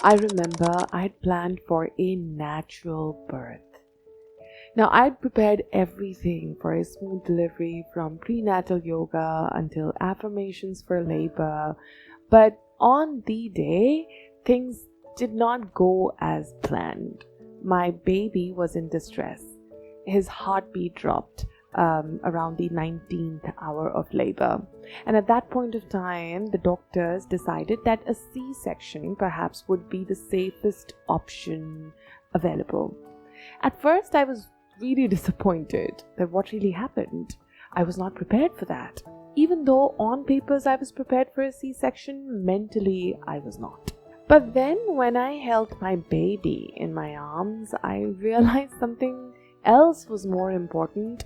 I remember I'd planned for a natural birth. Now, I'd prepared everything for a smooth delivery from prenatal yoga until affirmations for labor, but on the day, things did not go as planned. My baby was in distress. His heartbeat dropped around the 19th hour of labor. And at that point of time, the doctors decided that a C-section perhaps would be the safest option available. At first, I was really disappointed that what really happened. I was not prepared for that. Even though on papers I was prepared for a C-section, mentally I was not. But then when I held my baby in my arms, I realized something else was more important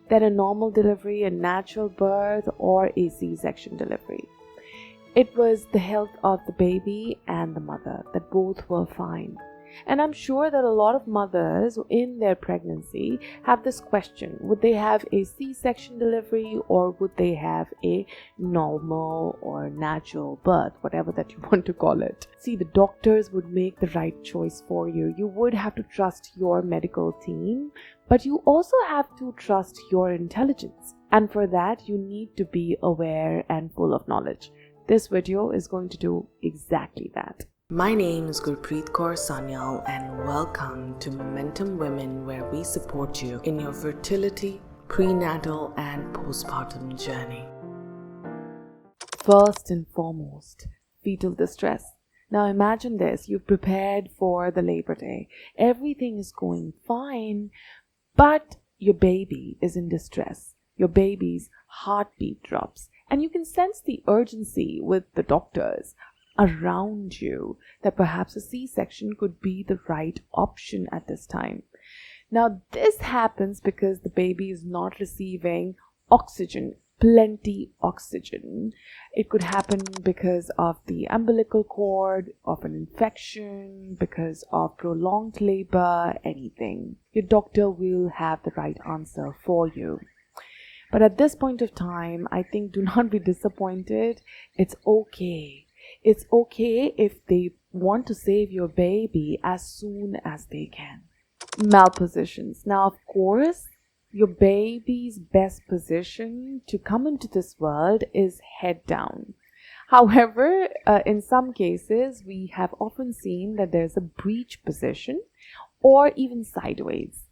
than a normal delivery, a natural birth, or a C-section delivery. It was the health of the baby and the mother, that both were fine. And I'm sure that a lot of mothers in their pregnancy have this question: would they have a C-section delivery or would they have a normal or natural birth, whatever that you want to call it? See, the doctors would make the right choice for you. You would have to trust your medical team, but you also have to trust your intelligence. And for that, you need to be aware and full of knowledge. This video is going to do exactly that. My name is Gurpreet Kaur Sanyal and welcome to Momentum Women, where we support you in your fertility, prenatal and postpartum journey. First and foremost, fetal distress. Now imagine this, you've prepared for the labor day. Everything is going fine, but your baby is in distress. Your baby's heartbeat drops, and you can sense the urgency with the doctors around you that perhaps a C-section could be the right option at this time. Now, this happens because the baby is not receiving oxygen, plenty oxygen. It could happen because of the umbilical cord, of an infection, because of prolonged labor, anything. Your doctor will have the right answer for you. But at this point of time, I think do not be disappointed. It's okay. It's okay if they want to save your baby as soon as they can. Malpositions. Now, of course, your baby's best position to come into this world is head down. However, in some cases, we have often seen that there's a breech position or even sideways.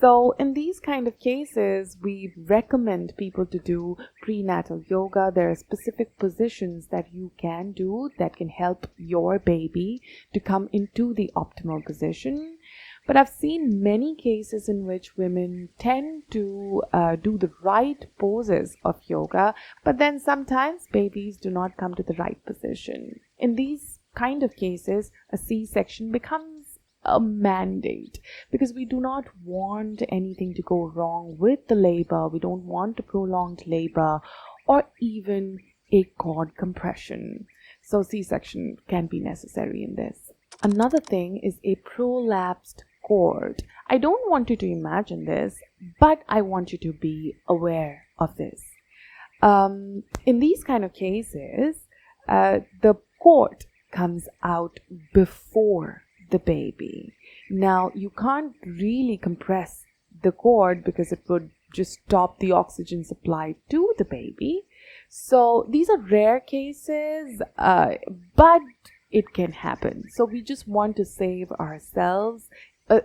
So in these kind of cases, we recommend people to do prenatal yoga. There are specific positions that you can do that can help your baby to come into the optimal position. But I've seen many cases in which women tend to do the right poses of yoga, but then sometimes babies do not come to the right position. In these kind of cases, a C-section becomes a mandate because we do not want anything to go wrong with the labor. We don't want a prolonged labor or even a cord compression. So C-section can be necessary in this. Another thing is a prolapsed cord. I don't want you to imagine this, but I want you to be aware of this. In these kind of cases, the cord comes out before the baby. Now, you can't really compress the cord because it would just stop the oxygen supply to the baby. So these are rare cases, but it can happen. So we just want to save ourselves.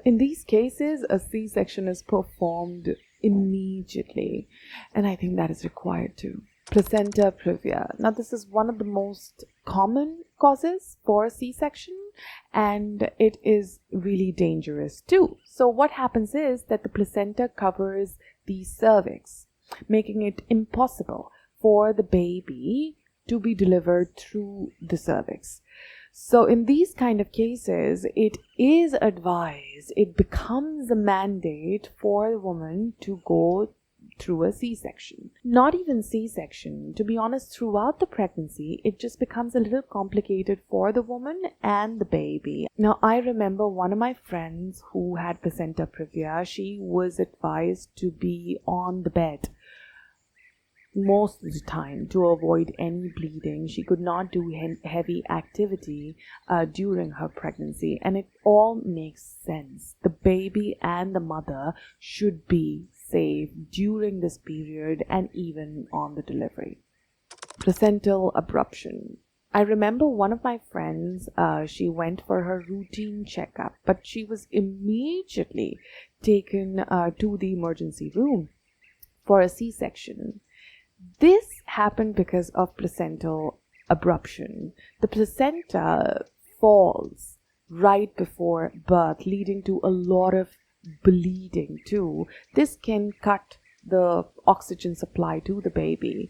In these cases, a C-section is performed immediately, and I think that is required too. Placenta previa. Now, this is one of the most common causes for C-section, and it is really dangerous too. So what happens is that the placenta covers the cervix, making it impossible for the baby to be delivered through the cervix. So in these kind of cases, it is advised, it becomes a mandate for the woman to go through a C-section. Not even C-section, to be honest, throughout the pregnancy, it just becomes a little complicated for the woman and the baby. Now, I remember one of my friends who had placenta previa. She was advised to be on the bed most of the time to avoid any bleeding. She could not do heavy activity during her pregnancy, and it all makes sense. The baby and the mother should be safe during this period and even on the delivery. Placental abruption. I remember one of my friends, she went for her routine checkup, but she was immediately taken to the emergency room for a C-section. This happened because of placental abruption. The placenta falls right before birth, leading to a lot of bleeding too. This can cut the oxygen supply to the baby.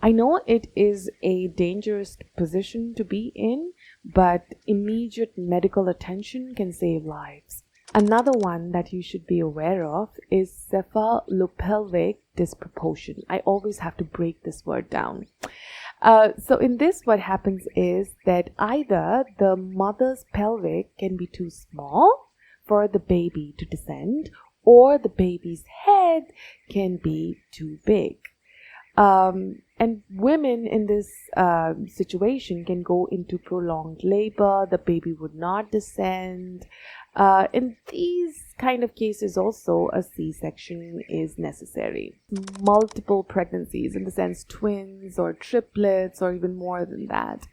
I know it is a dangerous position to be in, but immediate medical attention can save lives. Another one that you should be aware of is Cephalopelvic disproportion. I always have to break this word down. So in this, what happens is that either the mother's pelvic can be too small for the baby to descend, or the baby's head can be too big. And women in this situation can go into prolonged labor. The baby would not descend. In these kind of cases also, a C-section is necessary. Multiple pregnancies, in the sense twins or triplets or even more than that.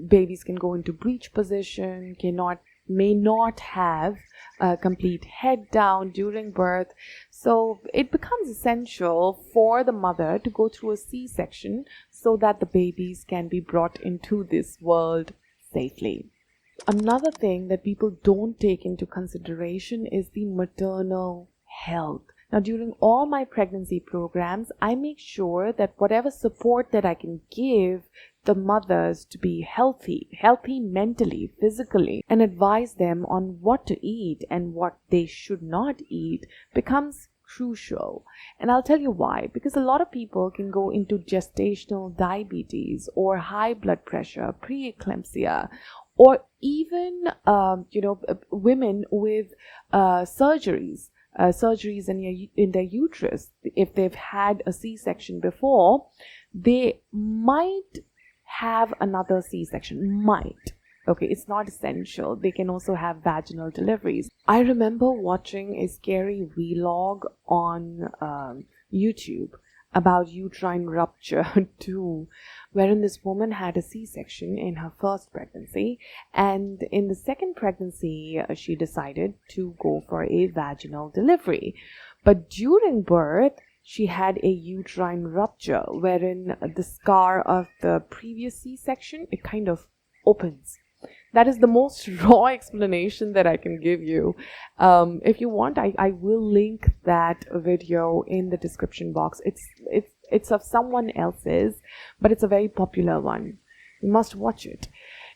Babies can go into breech position, may not have a complete head down during birth. So it becomes essential for the mother to go through a C-section so that the babies can be brought into this world safely. Another thing that people don't take into consideration is the maternal health. Now, during all my pregnancy programs, I make sure that whatever support that I can give the mothers to be healthy mentally, physically, and advise them on what to eat and what they should not eat becomes crucial. And I'll tell you why. Because a lot of people can go into gestational diabetes or high blood pressure, preeclampsia, or even women with surgeries in their uterus. If they've had a C-section before, they might have another C-section. Might. Okay, it's not essential. They can also have vaginal deliveries. I remember watching a scary vlog on YouTube about uterine rupture too, wherein this woman had a C-section in her first pregnancy, and in the second pregnancy she decided to go for a vaginal delivery. But during birth she had a uterine rupture, wherein the scar of the previous C-section, it kind of opens. That is the most raw explanation that I can give you. If you want, I will link that video in the description box. It's of someone else's, but it's a very popular one. You must watch it.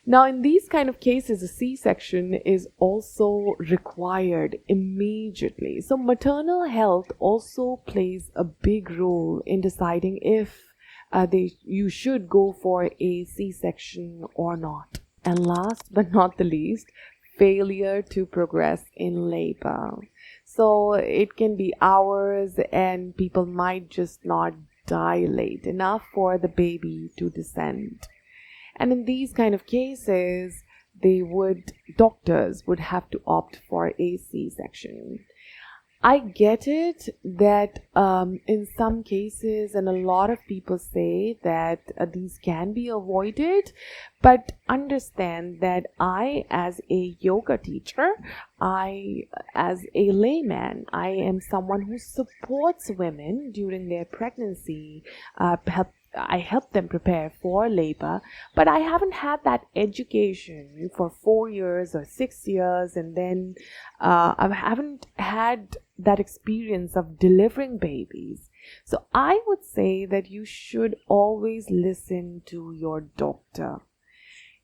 Now, in these kind of cases, a C-section is also required immediately. So maternal health also plays a big role in deciding if you should go for a C-section or not. And last but not the least, failure to progress in labor. So it can be hours and people might just not dilate enough for the baby to descend. And in these kind of cases, doctors would have to opt for a C-section. I get it that in some cases, and a lot of people say that these can be avoided, but understand that I, as a yoga teacher, as a layman, I am someone who supports women during their pregnancy, I help them prepare for labor, but I haven't had that education for 4 years or 6 years, and then I haven't had that experience of delivering babies. So I would say that you should always listen to your doctor.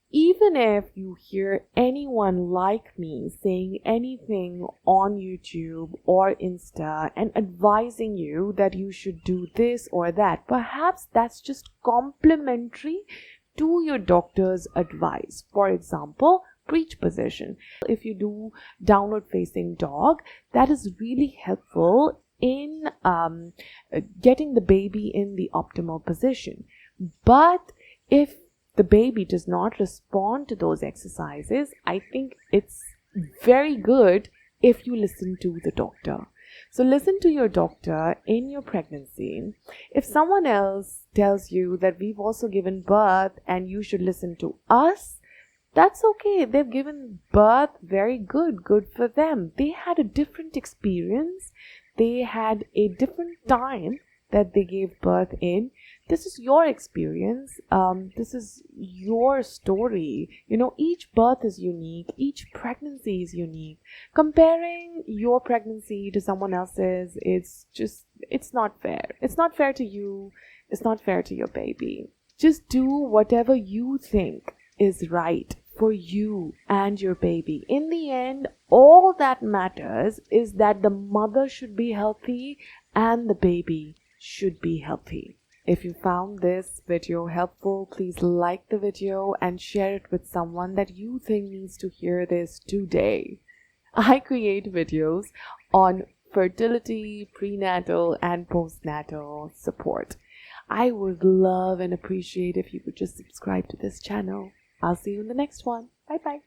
Even if you hear anyone like me saying anything on YouTube or Insta and advising you that you should do this or that, perhaps that's just complementary to your doctor's advice. For example, breech position. If you do downward facing dog, that is really helpful in getting the baby in the optimal position. But if the baby does not respond to those exercises, I think it's very good if you listen to the doctor. So listen to your doctor in your pregnancy. If someone else tells you that we've also given birth and you should listen to us, that's okay. They've given birth very good for them. They had a different experience. They had a different time that they gave birth in. This is your experience. This is your story. Each birth is unique. Each pregnancy is unique. Comparing your pregnancy to someone else's, it's not fair. It's not fair to you. It's not fair to your baby. Just do whatever you think is right for you and your baby. In the end, all that matters is that the mother should be healthy and the baby should be healthy. If you found this video helpful, please like the video and share it with someone that you think needs to hear this today. I create videos on fertility, prenatal and postnatal support. I would love and appreciate if you could just subscribe to this channel. I'll see you in the next one. Bye bye.